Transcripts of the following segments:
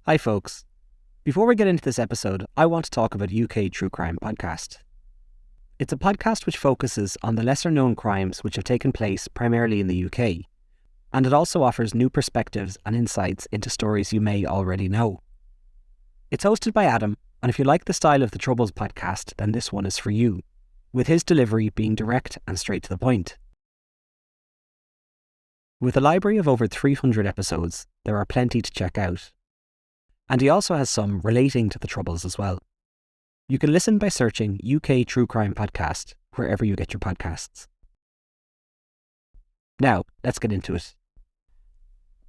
Hi folks. Before we get into this episode, I want to talk about UK True Crime Podcast. It's a podcast which focuses on the lesser known crimes which have taken place primarily in the UK, and it also offers new perspectives and insights into stories you may already know. It's hosted by Adam, and if you like the style of the Troubles podcast, then this one is for you, with his delivery being direct and straight to the point. With a library of over 300 episodes, there are plenty to check out. And he also has some relating to the Troubles as well. You can listen by searching UK True Crime Podcast wherever you get your podcasts. Now, let's get into it.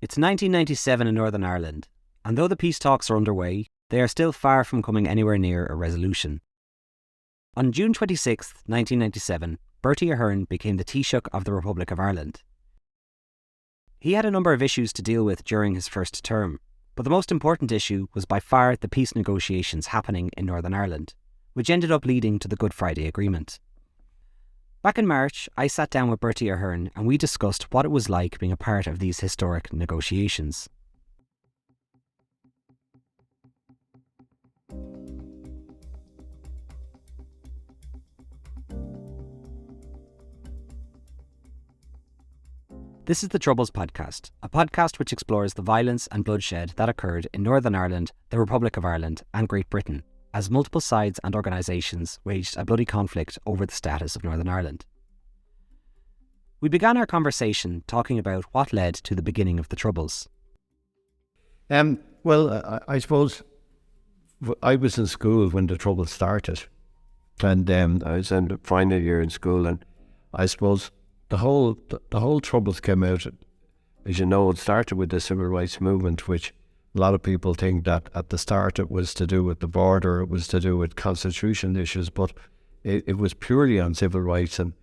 It's 1997 in Northern Ireland, and though the peace talks are underway, they are still far from coming anywhere near a resolution. On June 26, 1997, Bertie Ahern became the Taoiseach of the Republic of Ireland. He had a number of issues to deal with during his first term, but the most important issue was by far the peace negotiations happening in Northern Ireland, which ended up leading to the Good Friday Agreement. Back in March, I sat down with Bertie Ahern and we discussed what it was like being a part of these historic negotiations. This is the Troubles Podcast, a podcast which explores the violence and bloodshed that occurred in Northern Ireland, the Republic of Ireland and Great Britain, as multiple sides and organisations waged a bloody conflict over the status of Northern Ireland. We began our conversation talking about what led to the beginning of the Troubles. I suppose I was in school when the Troubles started, and I was in the final year in school, and I suppose the whole Troubles came out, as you know, it started with the Civil Rights Movement, which a lot of people think that at the start it was to do with the border, it was to do with constitutional issues, but it was purely on civil rights. And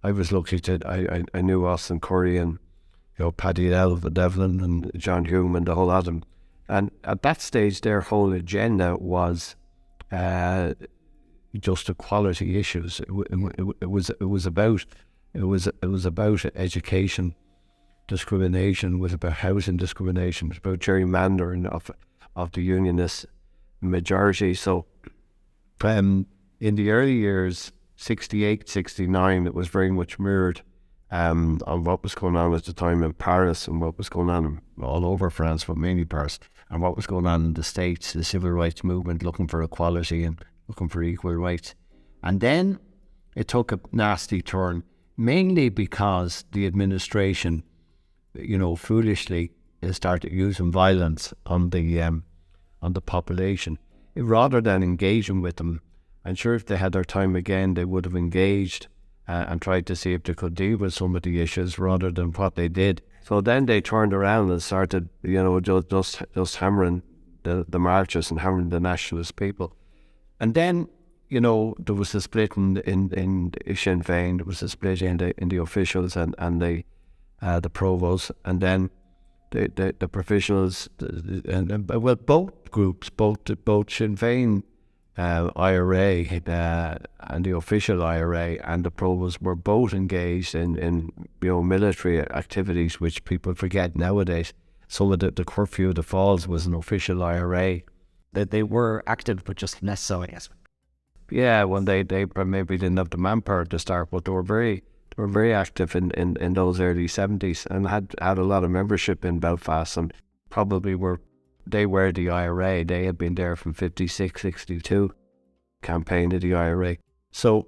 I was lucky I knew Austin Curry and Paddy Devlin and John Hume and the whole lot of them. And at that stage, their whole agenda was just equality issues. It was about education discrimination, it was about housing discrimination, it was about gerrymandering of the unionist majority. So in the early years, 68, 69, it was very much mirrored on what was going on at the time in Paris and what was going on all over France, but mainly Paris, and what was going on in the States, the civil rights movement looking for equality and looking for equal rights. And then it took a nasty turn, mainly because the administration, foolishly started using violence on the population, rather than engaging with them. I'm sure if they had their time again, they would have engaged and tried to see if they could deal with some of the issues rather than what they did. So then they turned around and started, just hammering the marchers and hammering the nationalist people. And then, there was a split in Sinn Féin, there was a split in the officials and the provosts, and then the professionals, both groups, both Sinn Féin IRA and the official IRA and the provosts were both engaged in military activities, which people forget nowadays. Some of the curfew of the Falls was an official IRA. That they were active, but just less so, I guess. Yeah, when they maybe didn't have the manpower to start, but they were very active in those early 70s and had a lot of membership in Belfast, and probably were the IRA. They had been there from 56, 62, campaign of the IRA. So,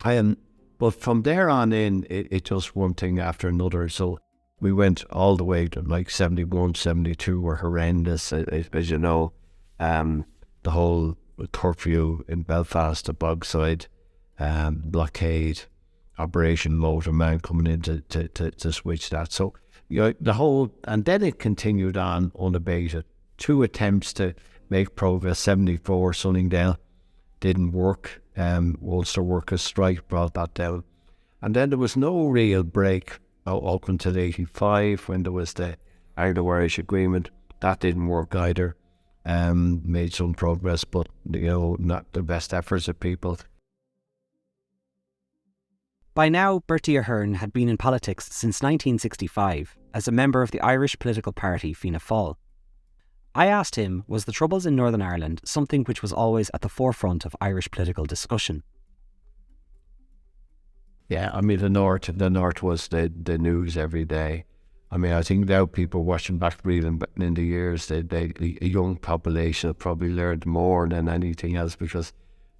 but from there on in, it just one thing after another. So we went all the way to like 71, 72 were horrendous, as you know. The whole curfew in Belfast, the Bogside, blockade, Operation Motorman coming in to switch that. So the whole, and then it continued on unabated. 2 attempts to make progress. 74 Sunningdale didn't work. Ulster Workers' Strike brought that down, and then there was no real break up until 85 when there was the Anglo-Irish Agreement. That didn't work either. Made some progress, but not the best efforts of people. By now, Bertie Ahern had been in politics since 1965 as a member of the Irish political party Fianna Fáil. I asked him, was the Troubles in Northern Ireland something which was always at the forefront of Irish political discussion? Yeah, I mean, the North was the news every day. I mean, I think now people watching back reading in the years, a young population have probably learned more than anything else because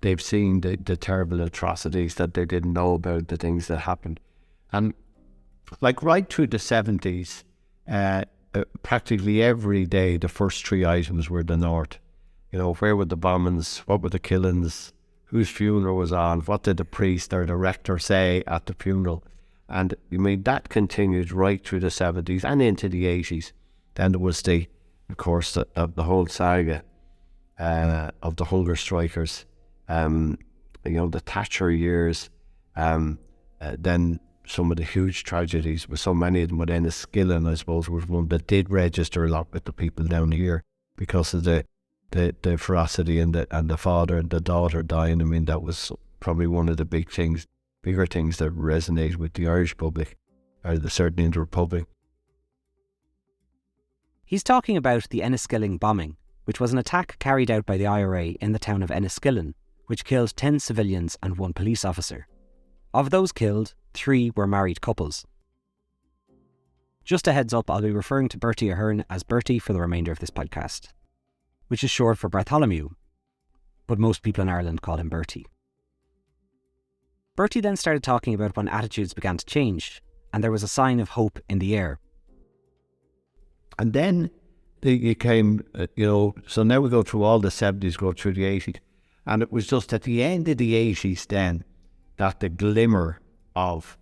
they've seen the terrible atrocities that they didn't know about, the things that happened. And like right through the 70s, practically every day, the first three items were the North. You know, where were the bombings? What were the killings? Whose funeral was on? What did the priest or the rector say at the funeral? And I mean, that continued right through the 70s and into the 80s. Then there was the whole saga of the hunger strikers, the Thatcher years, then some of the huge tragedies, with so many of them with Enniskillen, I suppose, was one that did register a lot with the people down here because of the ferocity and the father and the daughter dying. I mean, that was probably one of the bigger things that resonate with the Irish public, or certainly in the Republic. He's talking about the Enniskillen bombing, which was an attack carried out by the IRA in the town of Enniskillen, which killed 10 civilians and 1 police officer. Of those killed, 3 were married couples. Just a heads up, I'll be referring to Bertie Ahern as Bertie for the remainder of this podcast, which is short for Bartholomew, but most people in Ireland call him Bertie. Bertie then started talking about when attitudes began to change, and there was a sign of hope in the air. And then it came, so now we go through all the 70s, go through the 80s, and it was just at the end of the 80s then that the glimmer of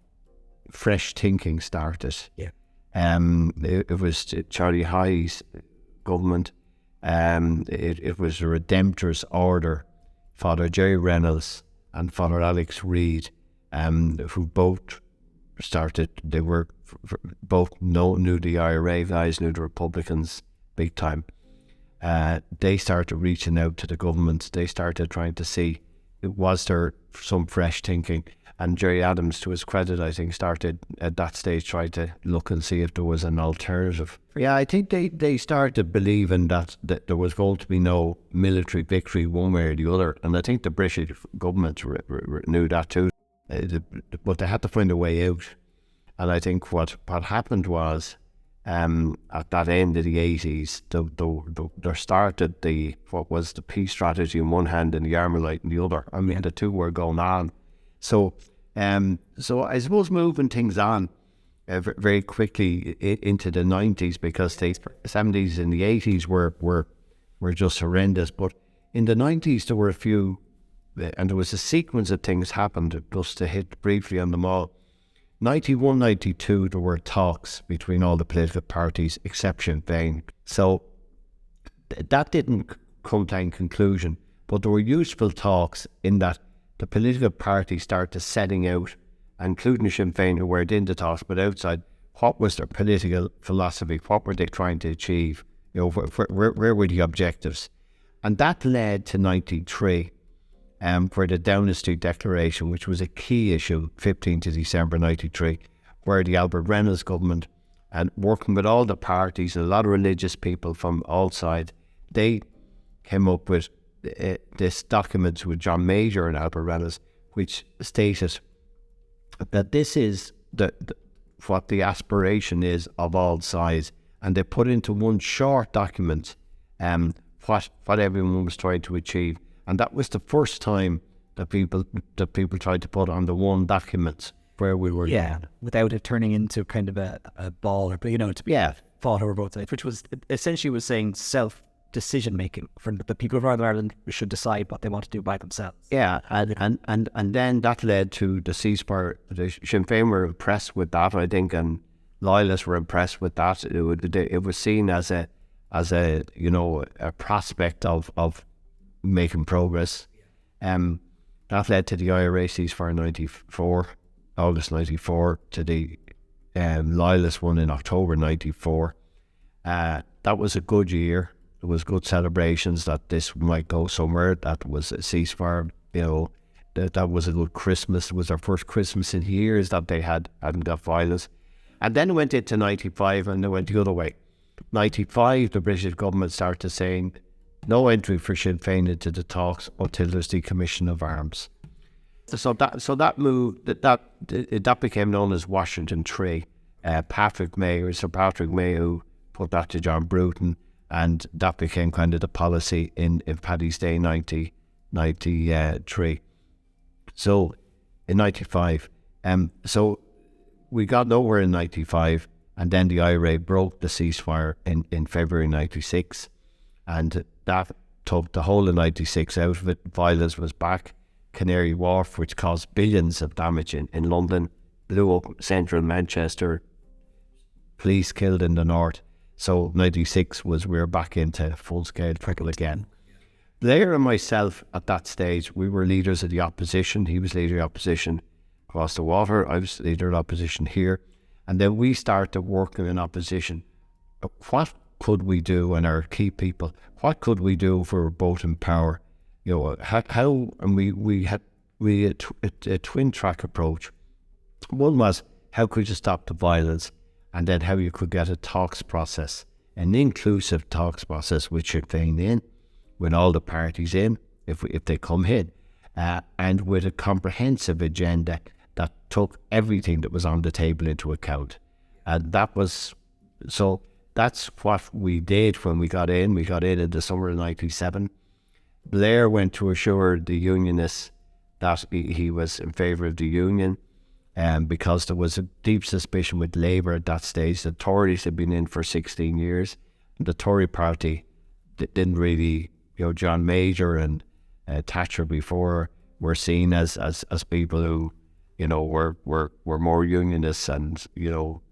fresh thinking started. Yeah. It was Charlie Hyde's government. It was the Redemptor's Order, Father Jerry Reynolds and Father Alex Reid, who both started, they were both knew the IRA guys, knew the Republicans big time. They started reaching out to the government. They started trying to see, was there some fresh thinking? And Gerry Adams, to his credit, I think, started at that stage trying to look and see if there was an alternative. Yeah, I think they started believing that there was going to be no military victory one way or the other. And I think the British government knew that too. But they had to find a way out. And I think what happened was, at that end of the 80s, there started what was the peace strategy in one hand and the Armalite in the other. I mean, the two were going on. So I suppose moving things on very quickly into the 90s, because the 70s and the 80s were just horrendous. But in the 90s there were a few, and there was a sequence of things happened, just to hit briefly on them all. 91, 92, there were talks between all the political parties, except Sinn Féin. So that didn't come to a conclusion, but there were useful talks in that the political parties started setting out, including Sinn Féin, who weren't in the talks but outside, what was their political philosophy, what were they trying to achieve, where were the objectives. And that led to 93, where the Dynasty Declaration, which was a key issue, 15th of December 93, where the Albert Reynolds government, and working with all the parties, a lot of religious people from all sides, they came up with this document with John Major and Albert Reynolds, which stated that this is what the aspiration is of all sides, and they put into one short document what everyone was trying to achieve. And that was the first time that people tried to put on the one document where we were. Yeah, without it turning into kind of a ball, or to be fought over both sides, which was essentially was saying self-decision making for the people of Northern Ireland should decide what they want to do by themselves. Yeah, and then that led to the ceasefire. The Sinn Féin were impressed with that, I think, and loyalists were impressed with that. It was seen as a prospect of making progress. That led to the IRA ceasefire 94, August 94, to the loyalist one in October 94. That was a good year. There was good celebrations that this might go somewhere. That was a ceasefire. That was a good Christmas. It was our first Christmas in years that they hadn't got violence. And then it went into 95, and they went the other way. 95, the British government started saying no entry for Sinn Féin into the talks until there's decommission of arms. So that move that became known as Washington Tree. Sir Patrick May, who put that to John Bruton, and that became kind of the policy in Paddy's Day 93. So in 95, so we got nowhere in 95, and then the IRA broke the ceasefire in February 96, and that took the whole of 96 out of it. Violence was back. Canary Wharf, which caused billions of damage in London, blew up central Manchester, police killed in the north. So 96 we were back into full-scale trickle again. Blair and myself at that stage, we were leaders of the opposition. He was leader of the opposition across the water. I was leader of the opposition here. And then we started working in opposition. What could we do, and our key people, what could we do if we were both in power? You know, how and we had a twin track approach. One was how could you stop the violence, and then how you could get a talks process, an inclusive talks process with Sinn Féin in, with all the parties in, if they come in, and with a comprehensive agenda that took everything that was on the table into account. And that's what we did when we got in. We got in the summer of 97. Blair went to assure the Unionists that he was in favour of the Union, because there was a deep suspicion with Labour at that stage. The Tories had been in for 16 years. The Tory party didn't really, John Major and Thatcher before were seen as people who, were more unionists, and,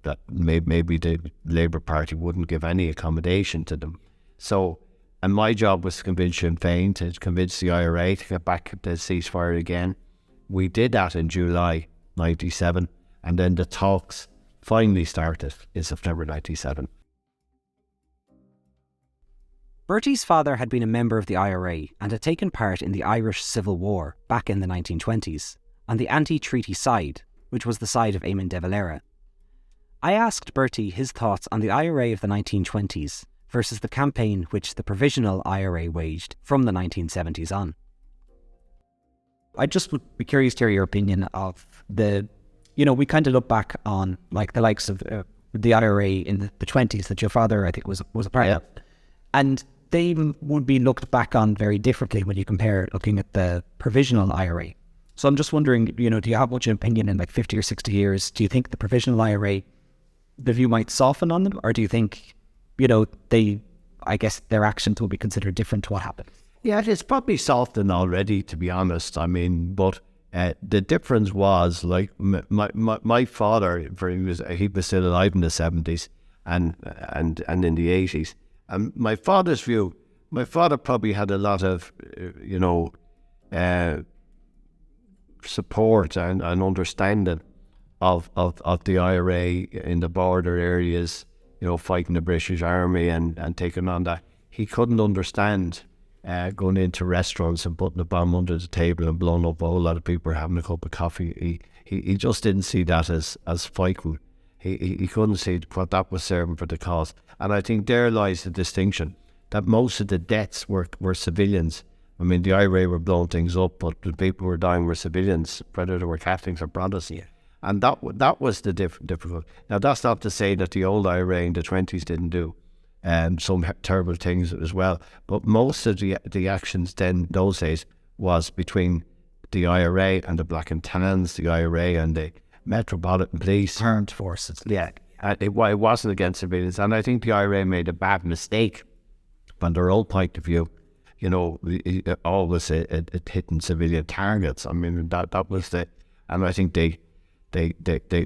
that maybe the Labour Party wouldn't give any accommodation to them. So, and my job was to convince Sinn Féin, to convince the IRA to get back the ceasefire again. We did that in July 97, and then the talks finally started in September 97. Bertie's father had been a member of the IRA and had taken part in the Irish Civil War back in the 1920s, on the anti-treaty side, which was the side of Eamon de Valera. I asked Bertie his thoughts on the IRA of the 1920s versus the campaign which the provisional IRA waged from the 1970s on. I just would be curious to hear your opinion of we kind of look back on like the likes of the IRA in the 20s that your father, I think, was a part of. And they would be looked back on very differently when you compare looking at the provisional IRA. So I'm just wondering, do you have much opinion in like 50 or 60 years? Do you think the provisional IRA, the view might soften on them? Or do you think, I guess their actions will be considered different to what happened? Yeah, it's probably softened already, to be honest. I mean, but the difference was, like, my father, he was still alive in the 70s and in the 80s. And my father's view, my father probably had a lot of, support and understanding of the IRA in the border areas, fighting the British Army and taking on that. He couldn't understand going into restaurants and putting a bomb under the table and blowing up a whole lot of people having a cup of coffee. He just didn't see that as fighting. He couldn't see what that was serving for the cause. And I think there lies the distinction, that most of the deaths were civilians. I mean, the IRA were blowing things up, but the people who were dying were civilians, whether they were Catholics or Protestants. Yeah. And that was the difficult. Now, that's not to say that the old IRA in the 20s didn't do some terrible things as well. But most of the actions then, those days, was between the IRA and the Black and Tans, the IRA and the Metropolitan Police. Armed forces. Yeah. It wasn't against civilians. And I think the IRA made a bad mistake from their old point of view. Always it hitting civilian targets. I mean, that was the, and I think they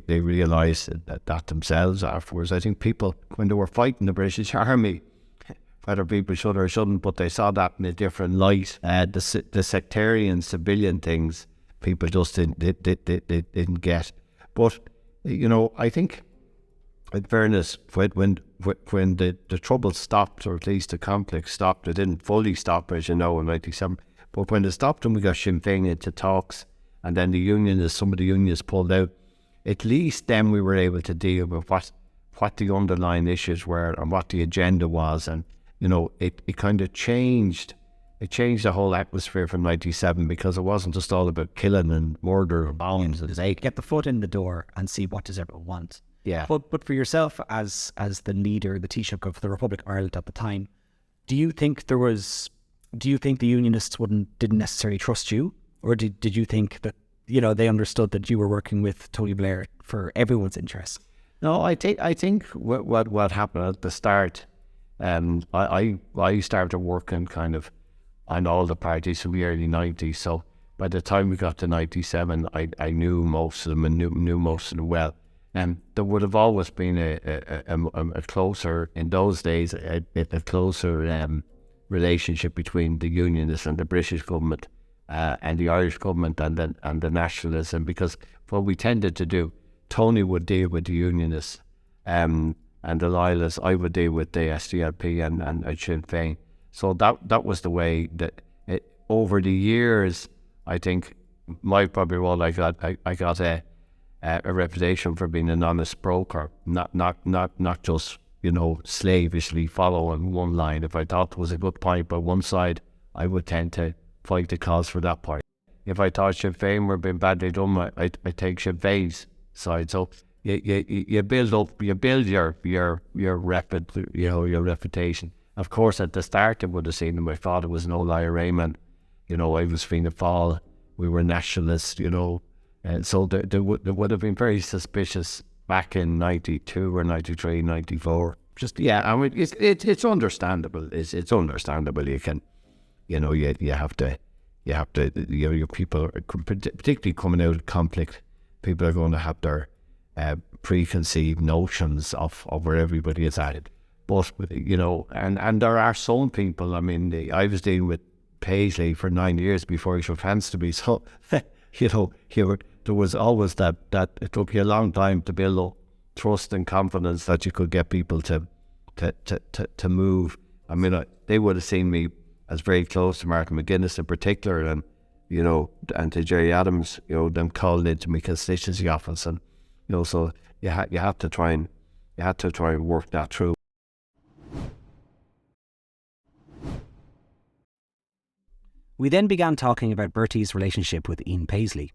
realised that themselves afterwards. I think people, when they were fighting the British Army, whether people should or shouldn't, but they saw that in a different light. The sectarian civilian things, people just didn't get. But I think, in fairness, when the trouble stopped, or at least the conflict stopped, it didn't fully stop, as in 97. But when it stopped and we got Sinn Féin into talks, and then some of the unionists pulled out, at least then we were able to deal with what the underlying issues were and what the agenda was, and it kind of changed. It changed the whole atmosphere from '97, because it wasn't just all about killing and murder and bombs. Get the foot in the door and see what does everyone want. Yeah. But for yourself as the leader, the Taoiseach of the Republic of Ireland at the time, do you think the Unionists didn't necessarily trust you, or did you think that they understood that you were working with Tony Blair for everyone's interests? No, I think what happened at the start, I started working kind of on all the parties from the early '90s. So by the time we got to '97, I knew most of them and knew most of them well. And there would have always been a closer, in those days, a closer relationship between the Unionists and the British government and the Irish government and the Nationalism, because what we tended to do, Tony would deal with the Unionists and the Loyalists. I would deal with the SDLP and Sinn Féin. So that was the way that over the years, I think my probably role, I got a reputation for being an honest broker, not just slavishly following one line. If I thought there was a good point by one side, I would tend to fight the cause for that point. If I thought Sinn Féin were being badly done, I take Sinn Féin's side. So you build your reputation. Of course, at the start, I would have seen my father was an old IRA-man. I was Fianna Fáil. We were nationalists, and so they would have been very suspicious back in '92 or '93, '94. I mean, it's understandable. It's understandable. You can, you have to, your people, particularly coming out of conflict, people are going to have their preconceived notions of where everybody is at. But and there are some people. I mean, I was dealing with Paisley for 9 years before he shook hands to me. So there was always that it took you a long time to build up trust and confidence that you could get people to move. I mean, they would have seen me as very close to Martin McGuinness in particular, and and to Jerry Adams, them called into my constituency office, and so you have to try and work that through. We then began talking about Bertie's relationship with Ian Paisley.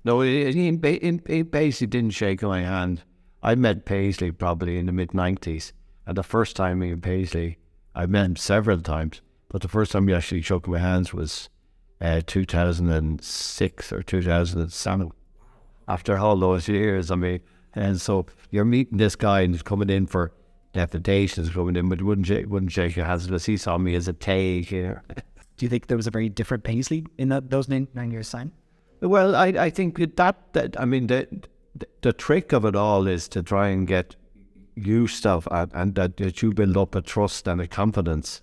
No, Ian Paisley didn't shake my hand. I met Paisley probably in the mid-90s, and the first time Ian Paisley, I met him several times, but the first time he actually shook my hands was 2006 or 2007. After all those years, I mean, and so you're meeting this guy and he's coming in for deputations, coming in, but wouldn't shake your hands because he saw me as a take here. Do you think there was a very different Paisley in those 9 years' time? Well, I think that I mean the trick of it all is to try and get used to and that you build up a trust and a confidence.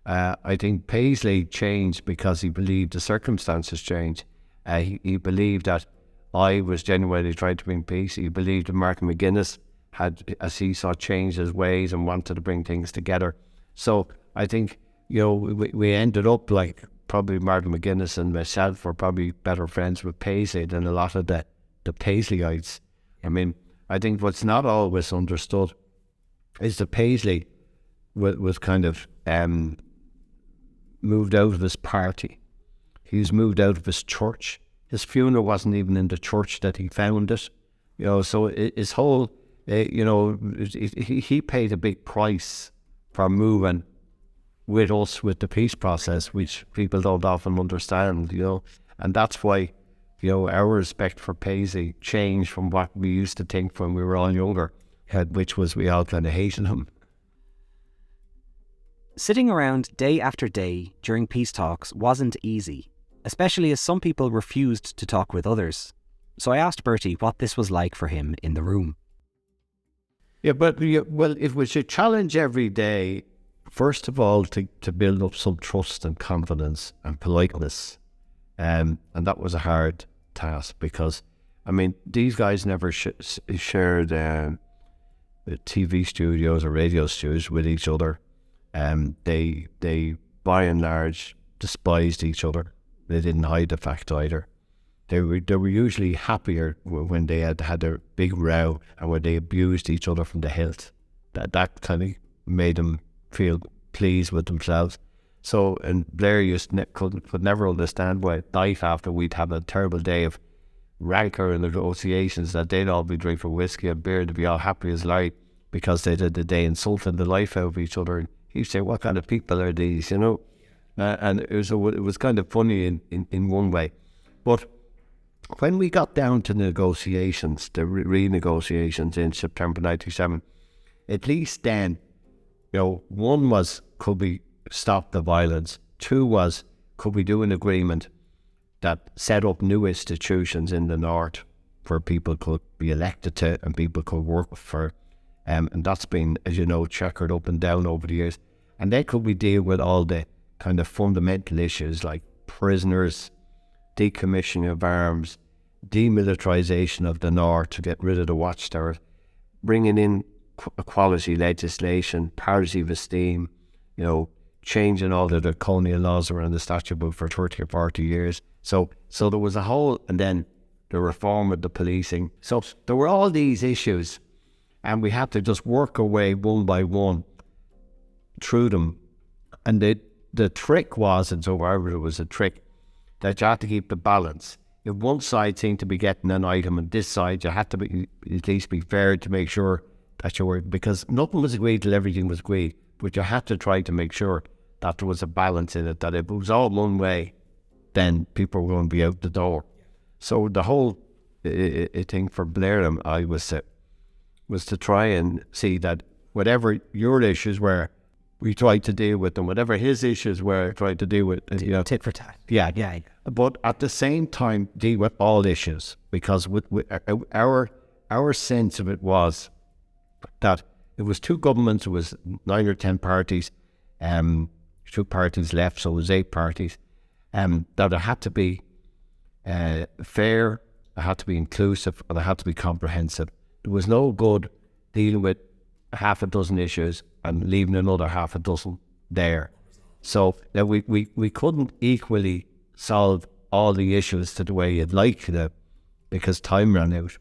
I think Paisley changed because he believed the circumstances changed. He believed that I was genuinely trying to bring peace. He believed that Martin McGuinness had, as he saw, changed his ways and wanted to bring things together. So I think, we ended up like probably Martin McGuinness and myself were probably better friends with Paisley than a lot of the Paisleyites. I mean, I think what's not always understood is that Paisley was kind of moved out of his party. He was moved out of his church. His funeral wasn't even in the church that he founded. So his whole, he paid a big price for moving with us with the peace process, which people don't often understand, and that's why, our respect for Paisley changed from what we used to think when we were all younger, which was we all kind of hated him. Sitting around day after day during peace talks wasn't easy, especially as some people refused to talk with others. So I asked Bertie what this was like for him in the room. Yeah, but it was a challenge every day, first of all, to build up some trust and confidence and politeness. And that was a hard task because, I mean, these guys never shared TV studios or radio studios with each other. They by and large despised each other. They didn't hide the fact either. They were usually happier when they had a big row and when they abused each other from the hilt. That kind of made them feel pleased with themselves. So, and Blair could never understand why at night after we'd have a terrible day of rancor and negotiations that they'd all be drinking whiskey and beer to be all happy as light because they did the day insulting the life out of each other. And he'd say, what kind of people are these, you know? And it was kind of funny in one way. But when we got down to negotiations, the renegotiations in September 97, at least then, you know, one was, could we stop the violence? Two was, could we do an agreement that set up new institutions in the north where people could be elected to and people could work for? And that's been, as you know, checkered up and down over the years. And then could we deal with all the kind of fundamental issues like prisoners, decommissioning of arms, demilitarization of the north to get rid of the watchtowers, bringing in equality legislation, parity of esteem, you know, changing all the draconian laws around the statute book for 30 or 40 years. So there was a whole, and then the reform of the policing. So there were all these issues, and we had to just work our way one by one through them. And the trick was, and so however it was a trick, that you had to keep the balance. If one side seemed to be getting an item and this side, you had to be at least be fair to make sure that you were, because nothing was agreed till everything was agreed, but you had to try to make sure that there was a balance in it, that if it was all one way, then people were going to be out the door. So the whole thing for Blair and I was to try and see that whatever your issues were, we tried to deal with them. Whatever his issues were, tried to deal with. You know, tit for tat. Yeah. But at the same time, deal with all issues, because with our sense of it was that it was two governments. It was 9 or 10 parties. 2 parties left, so it was 8 parties. That it had to be fair, it had to be inclusive, and it had to be comprehensive. There was no good dealing with half a dozen issues and leaving another half a dozen there. So that we couldn't equally solve all the issues to the way you'd like to, because time ran out.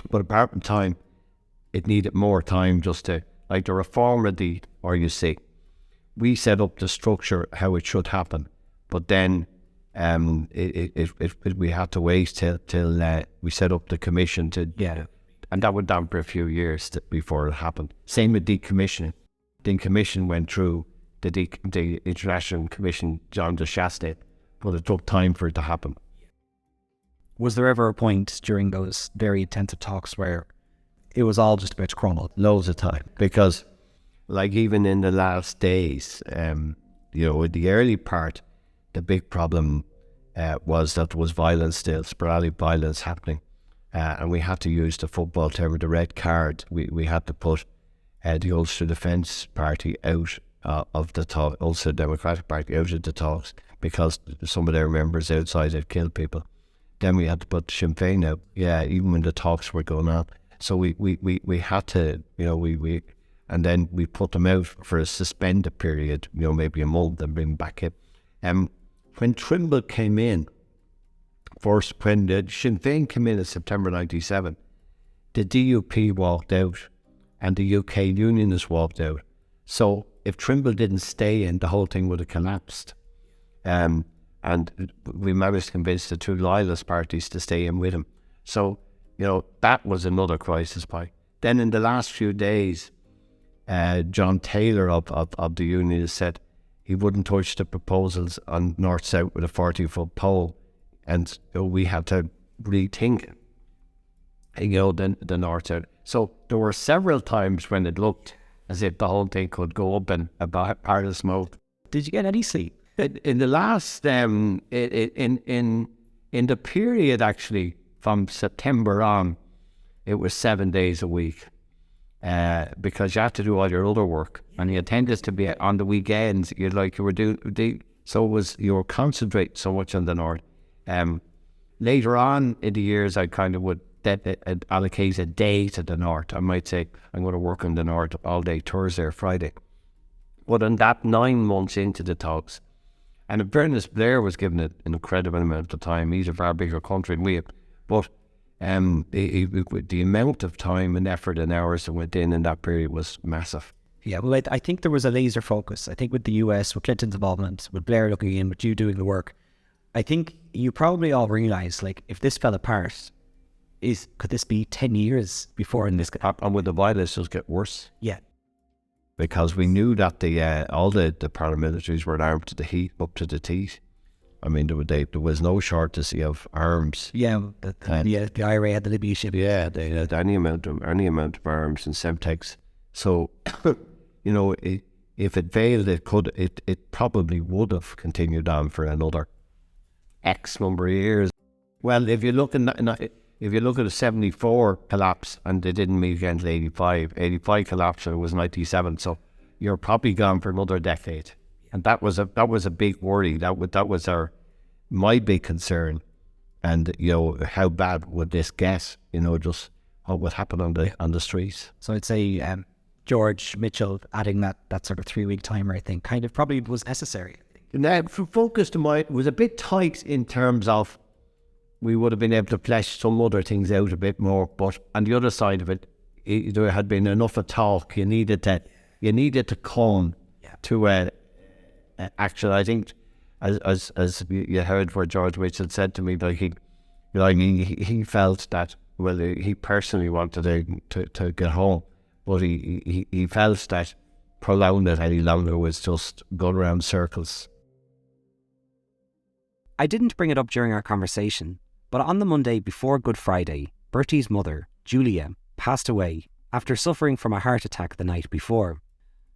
But apart from time, it needed more time just to, like the reform of the RUC. We set up the structure how it should happen, but then we had to wait till we set up the commission to get it, and that went down for a few years before it happened. Same with decommissioning. The commission went through the International Commission, John de Chastel, but it took time for it to happen. Was there ever a point during those very intensive talks where it was all just about to crumble? Loads of time, because like even in the last days, you know, in the early part, the big problem was that there was violence still, sporadic violence happening, and we had to use the football term, the red card. We had to put the Ulster Defence Party out of the talk, Ulster Democratic Party out of the talks, because some of their members outside had killed people. Then we had to put Sinn Féin out, even when the talks were going on. So we had to, you know, and then we put them out for a suspended period, you know, maybe a month, and bring them back in. When Trimble came in, first, when the Sinn Féin came in September 97, the DUP walked out and the UK Unionists walked out. So if Trimble didn't stay in, the whole thing would have collapsed. And we managed to convince the 2 loyalist parties to stay in with him. So, you know, that was another crisis point. Then in the last few days, John Taylor of the Unionists said he wouldn't touch the proposals on North-South with a 40-foot pole. And we had to rethink, you know, the North-South. So there were several times when it looked as if the whole thing could go up in a part of smoke. Did you get any sleep? In the last, in the period actually from September on, it was 7 days a week, because you had to do all your other work, and you tended to be on the weekends. You were doing, so it was, you were concentrating so much on the north. Later on in the years, I kind of would allocate a day to the north. I might say I'm going to work on the north all day, Thursday or Friday. But in that 9 months into the talks, And in fairness, Blair was given it an incredible amount of time. He's a far bigger country than we have. But the amount of time and effort and hours that went in that period was massive. Yeah, well, I think there was a laser focus. I think with the US, with Clinton's involvement, with Blair looking in, with you doing the work, I think you probably all realise, like, if this fell apart, could this be 10 years before this could happen? And would the violence just get worse? Yeah. Because we knew that all the paramilitaries were armed to the heat, up to the teeth. I mean, there was no shortage of arms. Yeah, the IRA had the Libya ship. Yeah, they had any amount of arms and Semtex. So, if it failed, it probably would have continued on for another X number of years. Well, if you look at the 74 collapse, and they didn't meet against 85 collapse, and it was 97. So you're probably gone for another decade, and that was a big worry. That was my big concern, and how bad would this get? Just what would happen on the streets. So I'd say George Mitchell adding that sort of 3-week timer, I think, kind of probably was necessary. Now, focus to mine was a bit tight in terms of we would have been able to flesh some other things out a bit more, but on the other side of it, there had been enough of talk. You needed to come to action. I think, as you heard what George Mitchell said to me, like he felt that, well, he personally wanted to get home, but he felt that prolonging it any longer was just going around circles. I didn't bring it up during our conversation, but on the Monday before Good Friday, Bertie's mother, Julia, passed away after suffering from a heart attack the night before.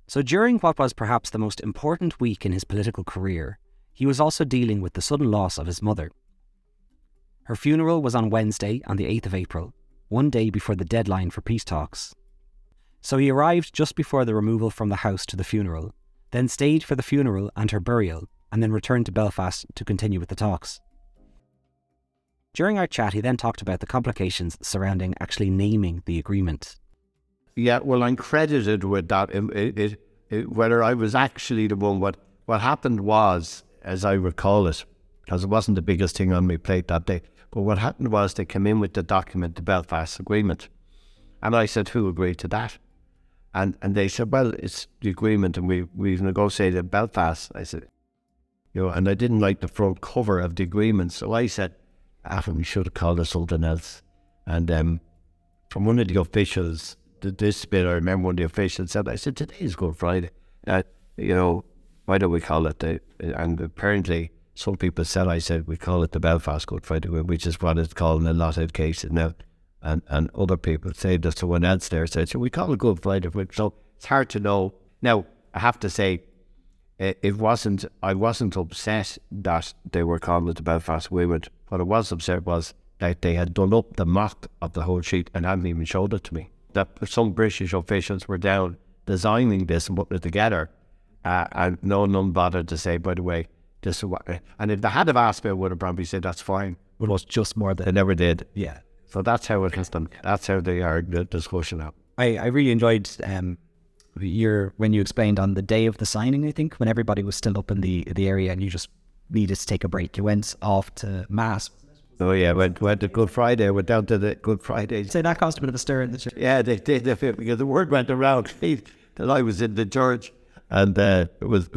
So during what was perhaps the most important week in his political career, he was also dealing with the sudden loss of his mother. Her funeral was on Wednesday, on the 8th of April, one day before the deadline for peace talks. So he arrived just before the removal from the house to the funeral, then stayed for the funeral and her burial, and then returned to Belfast to continue with the talks. During our chat, he then talked about the complications surrounding actually naming the agreement. Yeah, well, I'm credited with that. Whether I was actually the one, what happened was, as I recall it, because it wasn't the biggest thing on my plate that day, but what happened was they came in with the document, the Belfast Agreement, and I said, who agreed to that? And they said, well, it's the agreement, and we've negotiated Belfast. I said, and I didn't like the front cover of the agreement, so I said, we should have called it something else. And from one of the officials, this bit I remember one of the officials said, I said, today is Good Friday. Why don't we call it and apparently some people said, I said, we call it the Belfast Good Friday, which is what it's called in a lot of cases now. And other people say there's someone else there said, so we call it Good Friday. So it's hard to know. Now, I have to say, I wasn't upset that they were calling it the Belfast Agreement. What I was upset was that they had done up the mock of the whole sheet and hadn't even showed it to me. That some British officials were down designing this and putting it together, and none bothered to say, by the way, this is what. And if they had have asked me, I would have probably said that's fine. But it was just more than... They never did. Yeah. So that's how it has done. That's how they are the discussion now. I really enjoyed when you explained on the day of the signing, I think, when everybody was still up in the area and you just needed to take a break. You went off to Mass. Oh yeah, went to Good Friday. Went down to the Good Friday. So that caused a bit of a stir in the church. Yeah, they did, because the word went around that I was in the church, and it was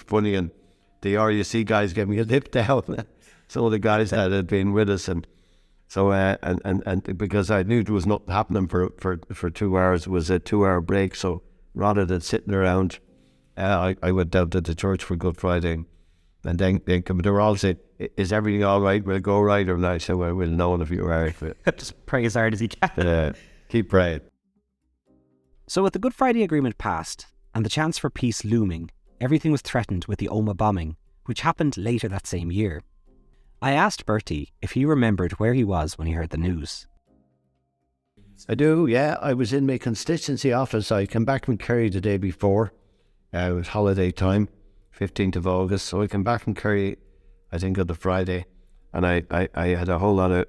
funny. And the RUC guys gave me a lip down. Some of the guys that had been with us, and so and because I knew there was nothing happening for 2 hours, it was a 2-hour break. So rather than sitting around, I went down to the church for Good Friday. And then they were all saying, is everything all right? Will it go right? And I said, well, we'll know if you're all right. Just pray as hard as you can. Keep praying. So with the Good Friday Agreement passed, and the chance for peace looming, everything was threatened with the Omagh bombing, which happened later that same year. I asked Bertie if he remembered where he was when he heard the news. I do, yeah. I was in my constituency office. I came back from Kerry the day before. It was holiday time. 15th of August, so I came back from Kerry, I think on the Friday, and I had a whole lot of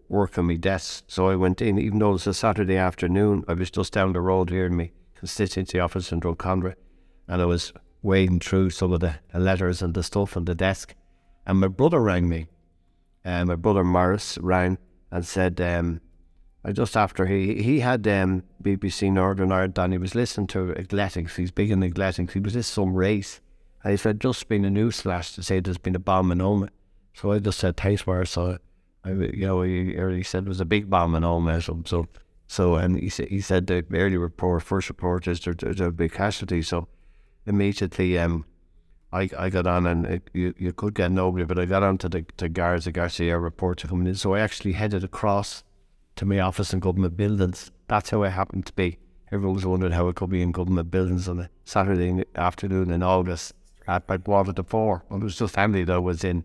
work on my desk, so I went in, even though it was a Saturday afternoon. I was just down the road here in my constituency office in Drumcondra, and I was wading through some of the letters and the stuff on the desk, and my brother rang me. My brother Morris rang and said, just after he had BBC Northern Ireland, and he was listening to athletics. He's big in athletics. He was at some race, and he said, just been a news flash to say there's been a bomb in Oma. So I just said, thanks, Morris. So he said it was a big bomb in Oma. So and he said the first report is there's a big casualty. So immediately I got on, and you could get nobody, but I got on to the Garcia reports coming in. So I actually headed across to my office in government buildings. That's how I happened to be. Everyone was wondering how I could be in government buildings on a Saturday afternoon in August at about 4:15. It was just family that I was in.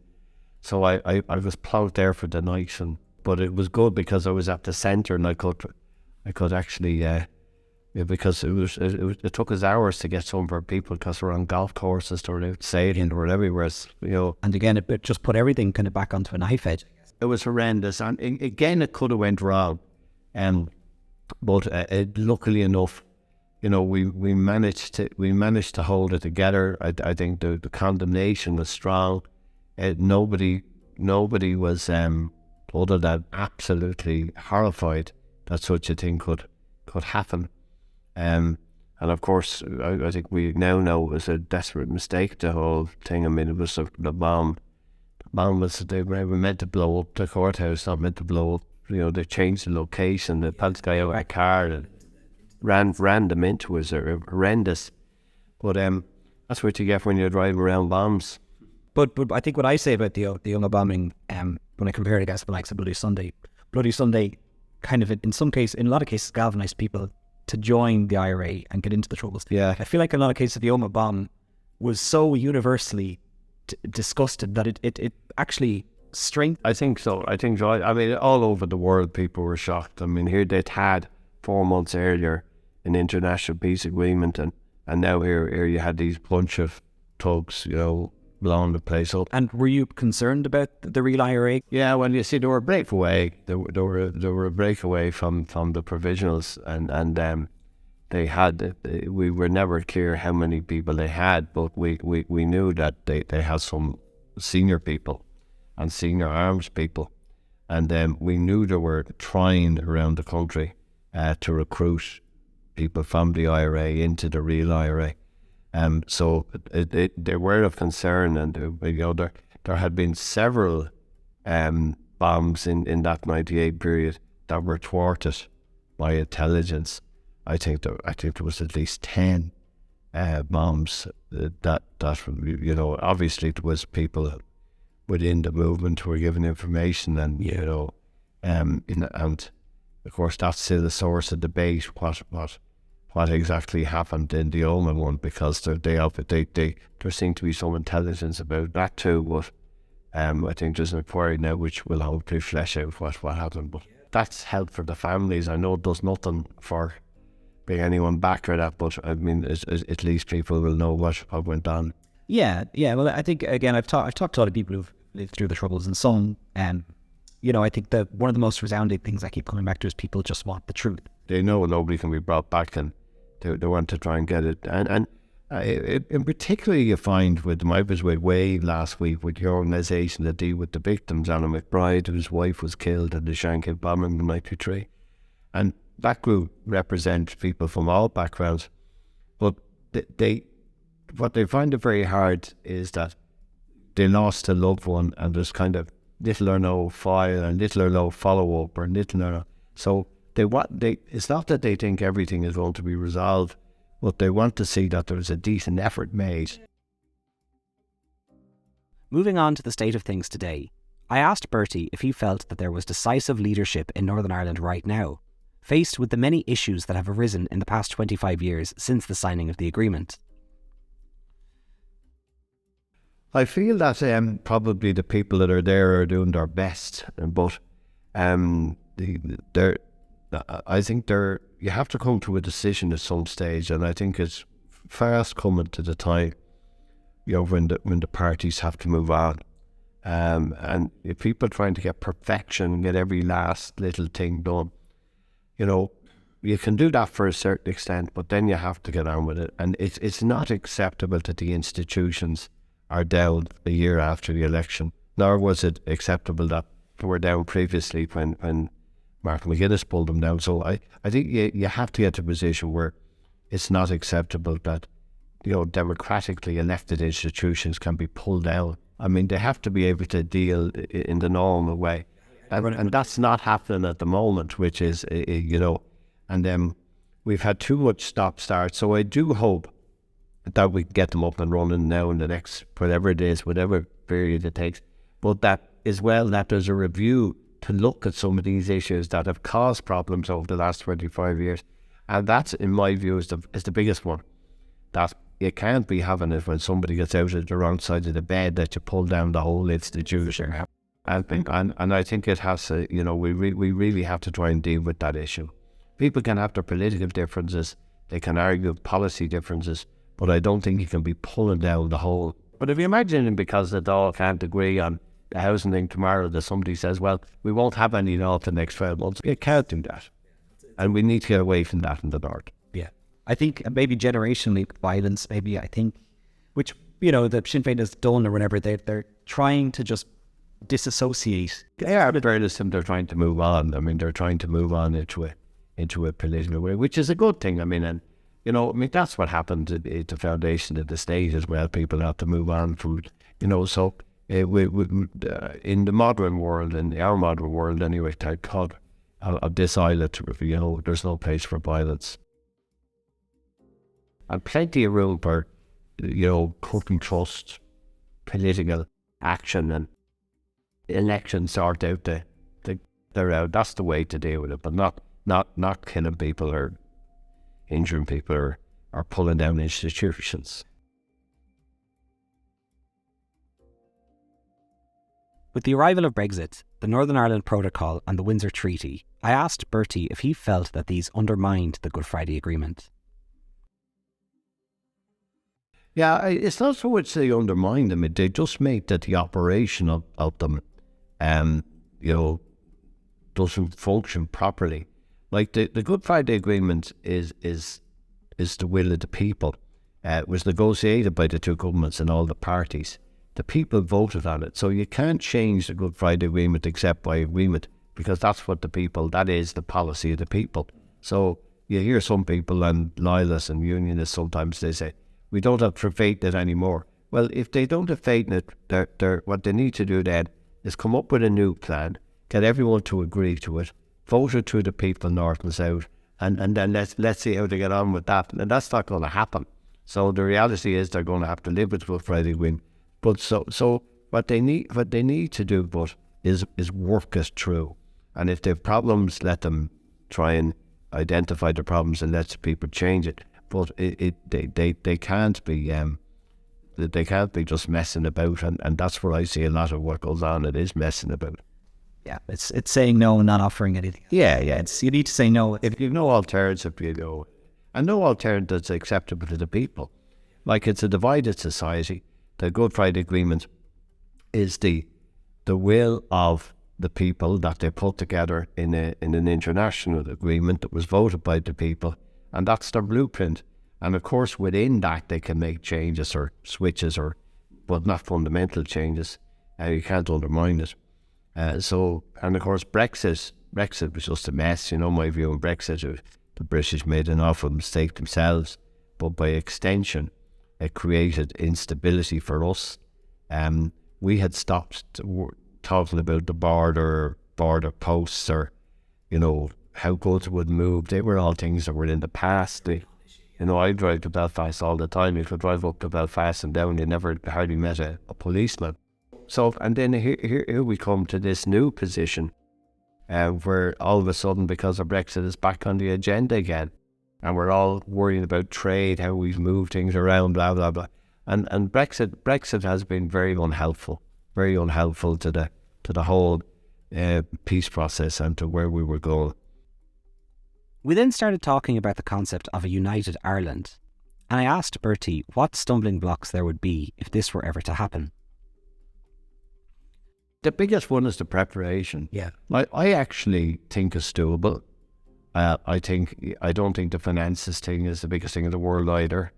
So I was ploughed there for the night, but it was good because I was at the centre, and I could actually because it took us hours to get some of our people, because we're on golf courses, or out sailing, or everywhere, And again, it just put everything kind of back onto a knife edge. It was horrendous, and again, it could have went wrong, but luckily enough, we managed to hold it together. I think the condemnation was strong. Nobody was other than absolutely horrified that such a thing could happen. And of course, I think we now know it was a desperate mistake, the whole thing. I mean, it was the bomb. The bomb was, they were meant to blow up the courthouse, not meant to blow up. They changed the location. They pulled the guy out of a car and ran them into us. They're horrendous. But that's what you get when you're driving around bombs. But I think what I say about the Yuma bombing, when I compare it against the likes of Bloody Sunday kind of, in a lot of cases, galvanised people to join the IRA and get into the Troubles. Yeah. I feel like in a lot of cases the Yuma bomb was so universally disgusted that it actually strengthened. I think so. I mean, all over the world people were shocked. I mean, here they'd had 4 months earlier an international peace agreement, and now here you had these bunch of thugs, blowing the place up. And were you concerned about the real IRA? Yeah, well, you see, they were a breakaway. They were a breakaway from the provisionals, and they had. We were never clear how many people they had, but we knew that they had some senior people and senior arms people, and we knew they were trying around the country to recruit people from the IRA into the real IRA. So they were of concern, and there had been several bombs in that 98 period that were thwarted by intelligence. I think there was at least 10 bombs that obviously there was people within the movement who were given information, and and of course that's still a source of debate what exactly happened in the Oman one, because there seemed to be some intelligence about that too, but I think there's an inquiry now which will hopefully flesh out what happened. But that's help for the families. I know it does nothing for bring anyone back or that, but I mean, at least people will know what went on. Yeah. Well, I think again, I've talked to a lot of people who've lived through the Troubles, and some, I think that one of the most resounding things I keep coming back to is people just want the truth. They know nobody can be brought back, and they want to try and get it. And in particular, you find I was with Wave last week with your organisation that deal with the victims, Anna McBride, whose wife was killed in the Shankill bombing in '93, and that group represents people from all backgrounds, but what they find it very hard is that they lost a loved one, and there's kind of little or no file and little or no follow up, or little or no. So it's not that they think everything is going to be resolved, but they want to see that there's a decent effort made. Moving on to the state of things today, I asked Bertie if he felt that there was decisive leadership in Northern Ireland right now, faced with the many issues that have arisen in the past 25 years since the signing of the agreement. I feel that probably the people that are there are doing their best, but I think you have to come to a decision at some stage, and I think it's fast coming to the time, when the parties have to move on, and if people are trying to get perfection, get every last little thing done, you can do that for a certain extent, but then you have to get on with it. And it's not acceptable that the institutions are down a year after the election, nor was it acceptable that they were down previously when Martin McGuinness pulled them down. So I think you have to get to a position where it's not acceptable that, democratically elected institutions can be pulled down. I mean, they have to be able to deal in the normal way. And that's not happening at the moment, which is, and we've had too much stop-start. So I do hope that we can get them up and running now in the next, whatever it is, whatever period it takes. But that as well, that there's a review to look at some of these issues that have caused problems over the last 25 years. And that's, in my view, is the biggest one. That you can't be having it when somebody gets out of the wrong side of the bed that you pull down the whole institution. And I think it has to, we really have to try and deal with that issue. People can have their political differences, they can argue policy differences, but I don't think you can be pulling down the whole. But if you imagine it, because they all can't agree on the housing thing tomorrow, that somebody says, well, we won't have any law for the next 12 months. You can't do that. And we need to get away from that in the north. Yeah. I think maybe generationally violence, which, the Sinn Féin has done or whatever, they're trying to just disassociate. Yeah, but they're trying to move on. I mean, they're trying to move on into a political way, which is a good thing. I mean, that's what happened at the foundation of the state as well. People have to move on from, so in the modern world, in our modern world anyway, thank God, of this islet, there's no place for violence. And plenty of room for, cutting trust, political action, and elections sort out that's the way to deal with it, but not killing people or injuring people or pulling down institutions. With the arrival of Brexit, the Northern Ireland Protocol and the Windsor Treaty, I asked Bertie if he felt that these undermined the Good Friday Agreement. Yeah, it's not so much they undermine them, they just make that the operation of them, doesn't function properly. Like the Good Friday Agreement is the will of the people. It was negotiated by the two governments and all the parties. The people voted on it, so you can't change the Good Friday Agreement except by agreement, because that's what that is the policy of the people. So you hear some people, and loyalists and unionists, sometimes they say, we don't have faith in it anymore. Well, if they don't have faith in it, what they need to do then is come up with a new plan, get everyone to agree to it, vote it to the people north and south, and then let's see how they get on with that. And that's not going to happen. So the reality is they're going to have to live with Good Friday Agreement. But so what they need to do is work it through. And if they have problems, let them try and identify the problems and let the people change it. But they can't be just messing about, and that's where I see a lot of what goes on. It is messing about. Yeah, it's saying no and not offering anything. Yeah. You need to say no. If you've no alternative, and no alternative that's acceptable to the people. Like, it's a divided society. The Good Friday Agreement is the will of the people that they put together in an international agreement that was voted by the people, and that's their blueprint. And of course, within that, they can make changes or switches, but not fundamental changes. You can't undermine it. And of course, Brexit was just a mess. My view on Brexit, the British made an awful mistake themselves, but by extension, it created instability for us. We had stopped talking about the border posts, or, how goods would move. They were all things that were in the past. I drive to Belfast all the time. You could drive up to Belfast and down, you never hardly met a policeman. So, and then here we come to this new position, where all of a sudden, because of Brexit, is back on the agenda again. And we're all worrying about trade, how we've moved things around, blah, blah, blah. And Brexit has been very unhelpful to the whole peace process and to where we were going. We then started talking about the concept of a united Ireland, and I asked Bertie what stumbling blocks there would be if this were ever to happen. The biggest one is the preparation. Yeah. I actually think it's doable. I don't think the finances thing is the biggest thing in the world either.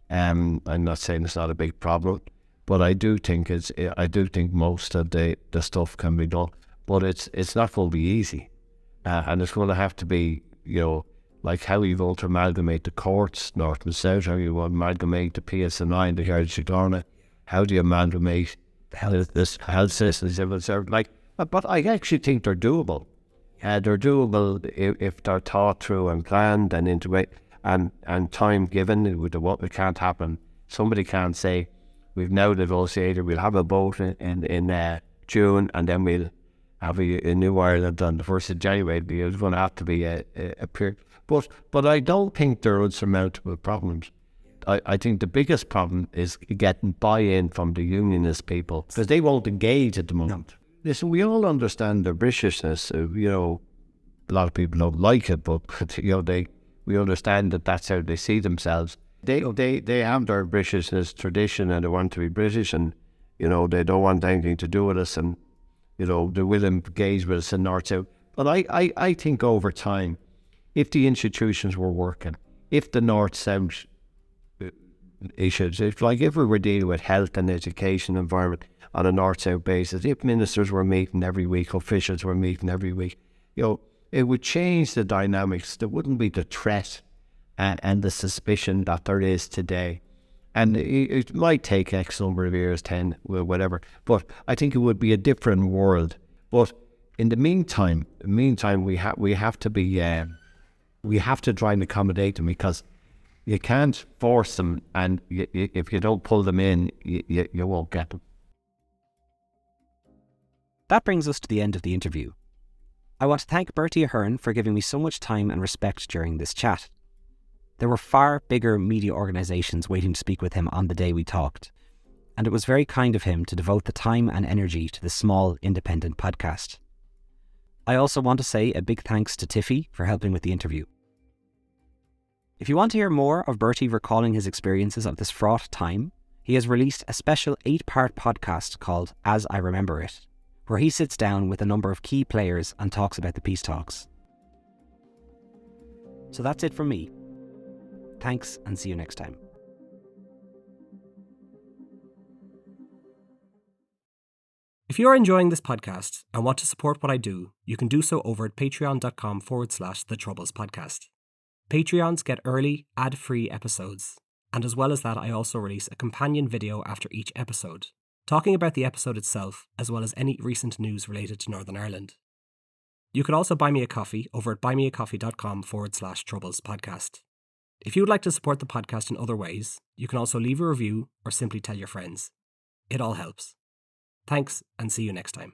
I'm not saying it's not a big problem, but I do think most of the stuff can be done, but it's not going to be easy, and it's going to have to be, like how you want to amalgamate the courts, north and south, how you want to amalgamate the PSNI and the Heritage Garnet, how do you amalgamate this health system, civil service, but I actually think they're doable. They're doable if they're thought through and planned and integrate and time given. It can't happen. Somebody can't say, we've now negotiated, we'll have a vote in June, and then we'll have a new Ireland on the 1st of January. It's going to have to be a period. But I don't think they're unsurmountable problems. I think the biggest problem is getting buy-in from the unionist people, because they won't engage at the moment. No. Listen, we all understand their Britishness. A lot of people don't like it, but we understand that that's how they see themselves. They have their Britishness tradition, and they want to be British, and they don't want anything to do with us, and they will engage with us in North-South. But I think over time, if the institutions were working, if the North-South issues, if we were dealing with health and education environment on a North-South basis, if ministers were meeting every week, officials were meeting every week, it would change the dynamics. There wouldn't be the threat and the suspicion that there is today. And it might take X number of years, 10, whatever, but I think it would be a different world. But in the meantime, we have to be, we have to try and accommodate them, because you can't force them, and if you don't pull them in, you won't get them. That brings us to the end of the interview. I want to thank Bertie Ahern for giving me so much time and respect during this chat. There were far bigger media organisations waiting to speak with him on the day we talked, and it was very kind of him to devote the time and energy to this small, independent podcast. I also want to say a big thanks to Tiffy for helping with the interview. If you want to hear more of Bertie recalling his experiences of this fraught time, he has released a special 8-part podcast called As I Remember It, where he sits down with a number of key players and talks about the peace talks. So that's it from me. Thanks, and see you next time. If you're enjoying this podcast and want to support what I do, you can do so over at patreon.com/The Troubles Podcast. Patreons get early, ad-free episodes, and as well as that, I also release a companion video after each episode, talking about the episode itself, as well as any recent news related to Northern Ireland. You could also buy me a coffee over at buymeacoffee.com/Troubles Podcast. If you would like to support the podcast in other ways, you can also leave a review or simply tell your friends. It all helps. Thanks, and see you next time.